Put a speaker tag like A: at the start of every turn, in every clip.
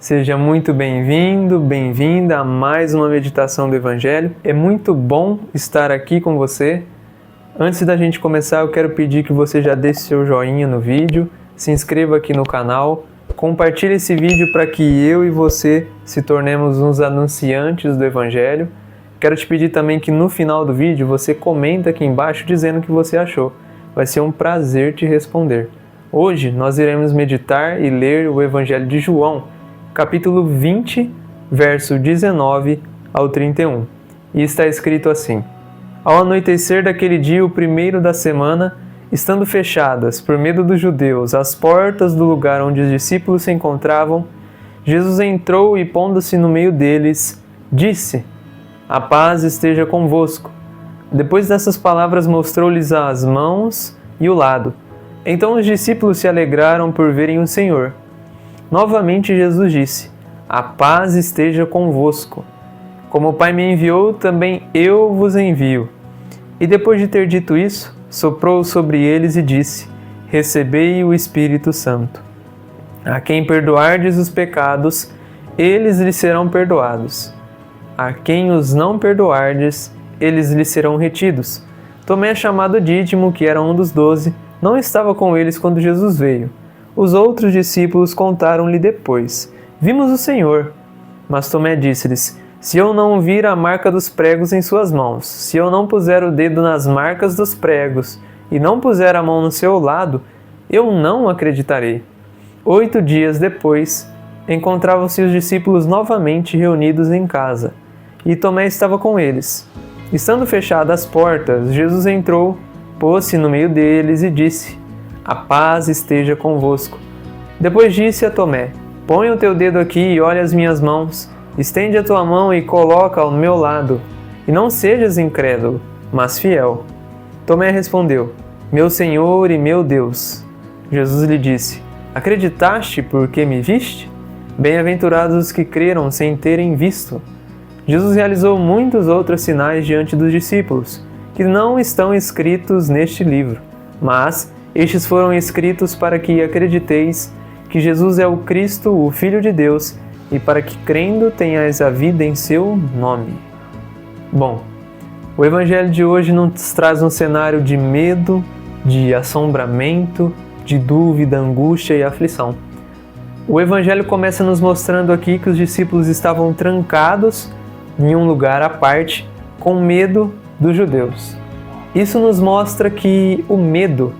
A: Seja muito bem-vindo, bem-vinda a mais uma meditação do Evangelho. É muito bom estar aqui com você. Antes da gente começar, eu quero pedir que você já deixe seu joinha no vídeo, se inscreva aqui no canal, compartilhe esse vídeo para que eu e você se tornemos uns anunciantes do Evangelho. Quero te pedir também que no final do vídeo você comenta aqui embaixo dizendo o que você achou. Vai ser um prazer te responder. Hoje nós iremos meditar e ler o Evangelho de João, capítulo 20, verso 19 ao 31. E está escrito assim: Ao anoitecer daquele dia, o primeiro da semana, estando fechadas, por medo dos judeus, as portas do lugar onde os discípulos se encontravam, Jesus entrou e, pondo-se no meio deles, disse: A paz esteja convosco. Depois dessas palavras, mostrou-lhes as mãos e o lado. Então os discípulos se alegraram por verem o Senhor. Novamente Jesus disse: A paz esteja convosco. Como o Pai me enviou, também eu vos envio. E depois de ter dito isso, soprou sobre eles e disse: Recebei o Espírito Santo. A quem perdoardes os pecados, eles lhes serão perdoados. A quem os não perdoardes, eles lhes serão retidos. Tomé, chamado Dídimo, que era um dos 12, não estava com eles quando Jesus veio. Os outros discípulos contaram-lhe depois: Vimos o Senhor. Mas Tomé disse-lhes: Se eu não vir a marca dos pregos em suas mãos, se eu não puser o dedo nas marcas dos pregos e não puser a mão no seu lado, eu não acreditarei. 8 dias depois, encontravam-se os discípulos novamente reunidos em casa, e Tomé estava com eles. Estando fechadas as portas, Jesus entrou, pôs-se no meio deles e disse: A paz esteja convosco. Depois disse a Tomé: Põe o teu dedo aqui e olha as minhas mãos. Estende a tua mão e coloca ao meu lado. E não sejas incrédulo, mas fiel. Tomé respondeu: Meu Senhor e meu Deus. Jesus lhe disse: Acreditaste porque me viste? Bem-aventurados os que creram sem terem visto. Jesus realizou muitos outros sinais diante dos discípulos, que não estão escritos neste livro, mas estes foram escritos para que acrediteis que Jesus é o Cristo, o Filho de Deus, e para que, crendo, tenhais a vida em seu nome. Bom, o Evangelho de hoje nos traz um cenário de medo, de assombramento, de dúvida, angústia e aflição. O Evangelho começa nos mostrando aqui que os discípulos estavam trancados em um lugar à parte, com medo dos judeus. Isso nos mostra que o medo,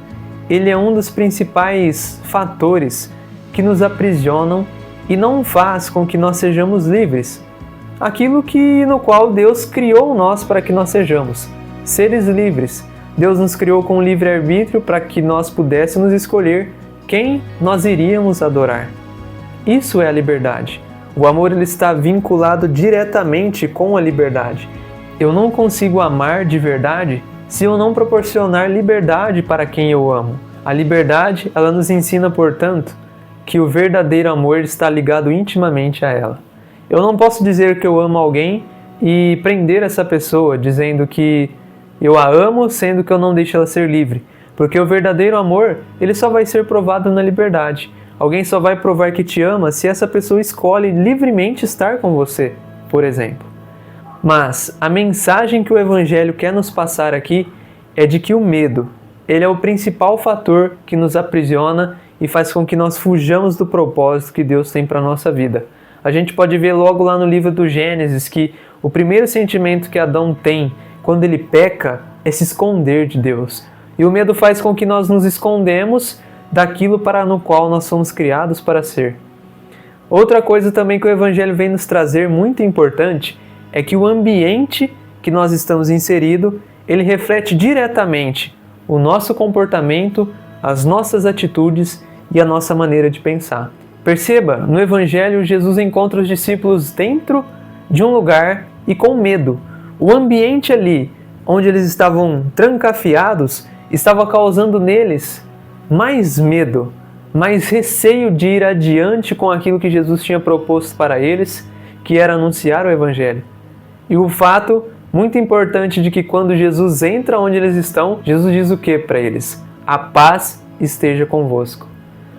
A: ele é um dos principais fatores que nos aprisionam e não faz com que nós sejamos livres. Aquilo no qual Deus criou nós para que nós sejamos, seres livres. Deus nos criou com livre-arbítrio para que nós pudéssemos escolher quem nós iríamos adorar. Isso é a liberdade. O amor ele está vinculado diretamente com a liberdade. Eu não consigo amar de verdade se eu não proporcionar liberdade para quem eu amo. A liberdade, ela nos ensina, portanto, que o verdadeiro amor está ligado intimamente a ela. Eu não posso dizer que eu amo alguém e prender essa pessoa, dizendo que eu a amo, sendo que eu não deixo ela ser livre. Porque o verdadeiro amor, ele só vai ser provado na liberdade. Alguém só vai provar que te ama se essa pessoa escolhe livremente estar com você, por exemplo. Mas a mensagem que o Evangelho quer nos passar aqui é de que o medo, ele é o principal fator que nos aprisiona e faz com que nós fujamos do propósito que Deus tem para a nossa vida. A gente pode ver logo lá no livro do Gênesis que o primeiro sentimento que Adão tem quando ele peca é se esconder de Deus. E o medo faz com que nós nos escondemos daquilo para no qual nós somos criados para ser. Outra coisa também que o Evangelho vem nos trazer muito importante é que o ambiente que nós estamos inseridos, ele reflete diretamente o nosso comportamento, as nossas atitudes e a nossa maneira de pensar. Perceba, no Evangelho, Jesus encontra os discípulos dentro de um lugar e com medo. O ambiente ali, onde eles estavam trancafiados, estava causando neles mais medo, mais receio de ir adiante com aquilo que Jesus tinha proposto para eles, que era anunciar o Evangelho. E o fato muito importante de que quando Jesus entra onde eles estão, Jesus diz o que para eles? A paz esteja convosco.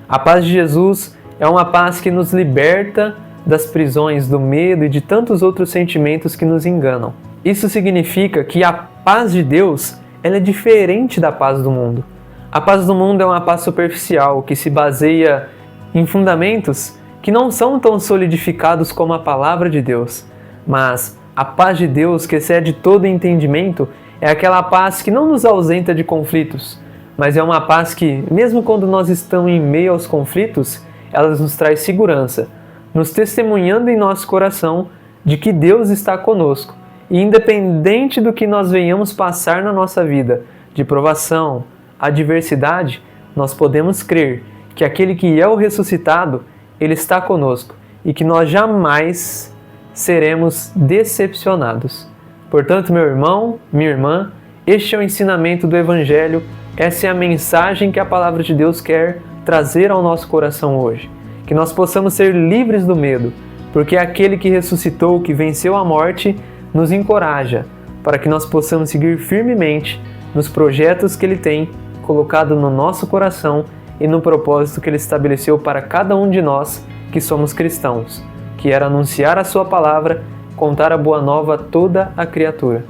A: A paz de Jesus é uma paz que nos liberta das prisões, do medo e de tantos outros sentimentos que nos enganam. Isso significa que a paz de Deus, ela é diferente da paz do mundo. A paz do mundo é uma paz superficial, que se baseia em fundamentos que não são tão solidificados como a palavra de Deus. Mas a paz de Deus, que excede todo entendimento, é aquela paz que não nos ausenta de conflitos, mas é uma paz que, mesmo quando nós estamos em meio aos conflitos, ela nos traz segurança, nos testemunhando em nosso coração de que Deus está conosco. E independente do que nós venhamos passar na nossa vida, de provação, adversidade, nós podemos crer que aquele que é o ressuscitado, ele está conosco e que nós jamais seremos decepcionados. Portanto, meu irmão, minha irmã, este é o ensinamento do Evangelho, essa é a mensagem que a Palavra de Deus quer trazer ao nosso coração hoje. Que nós possamos ser livres do medo, porque aquele que ressuscitou, que venceu a morte, nos encoraja para que nós possamos seguir firmemente nos projetos que Ele tem colocado no nosso coração e no propósito que Ele estabeleceu para cada um de nós que somos cristãos, que era anunciar a Sua palavra, contar a boa nova a toda a criatura.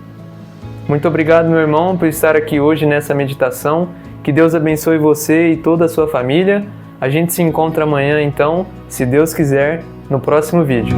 A: Muito obrigado, meu irmão, por estar aqui hoje nessa meditação. Que Deus abençoe você e toda a sua família. A gente se encontra amanhã, então, se Deus quiser, no próximo vídeo.